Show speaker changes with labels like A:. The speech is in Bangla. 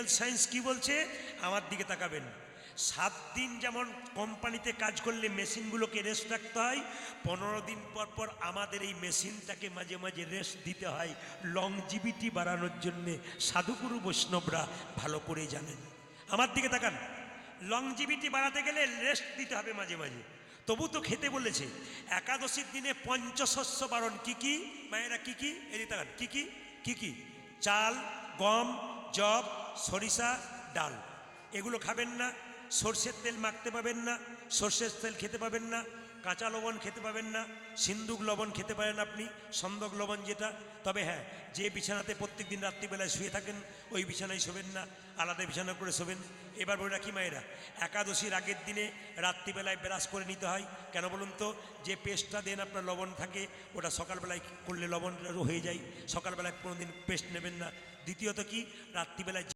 A: মেডিকেল সায়েন্স কি বলছে, আমার দিকে তাকাবেন। 7 দিন যেমন কোম্পানিতে কাজ করলে মেশিনগুলোকে রেস্ট রাখতে হয়, 15 দিন পর পর আমাদের এই মেশিনটাকে মাঝে মাঝে রেস্ট দিতে হয়, লংজিভিটি বাড়ানোর জন্যে। সাধুগুরু বৈষ্ণবরা ভালো করে জানেন। আমার দিকে তাকান। লংজিভিটি বাড়াতে গেলে রেস্ট দিতে হবে মাঝে মাঝে। তবু তো খেতে বলেছে। একাদশীর দিনে পঞ্চশস্য বারণ। কি কি মায়েরা, কি কি? এদিকে তাকান। কি কি? কি কি? চাল, গম, যব, সরিষা, ডাল, এগুলো খাবেন না। সর্ষের তেল মাখতে পাবেন না, সর্ষের তেল খেতে পাবেন না, কাঁচা লবণ খেতে পাবেন না, সিন্দুক লবণ খেতে পারেন আপনি, সন্দক লবণ যেটা। তবে হ্যাঁ, যে বিছানাতে প্রত্যেক দিন রাত্রিবেলায় শুয়ে থাকেন ওই বিছানায় শোবেন না, আলাদা বিছানা করে শোবেন। এবার বলে রাখি মায়েরা, একাদশীর আগের দিনে রাত্রিবেলায় ব্রাশ করে নিতে হয়। কেন বলুন তো? যে পেস্টটা দেন আপনার লবণ থাকে, ওটা সকালবেলায় করলে লবণ হয়ে যায়। সকালবেলায় কোনোদিন পেস্ট নেবেন না। দ্বিতীয়ত কি, রাত্রিবেলায়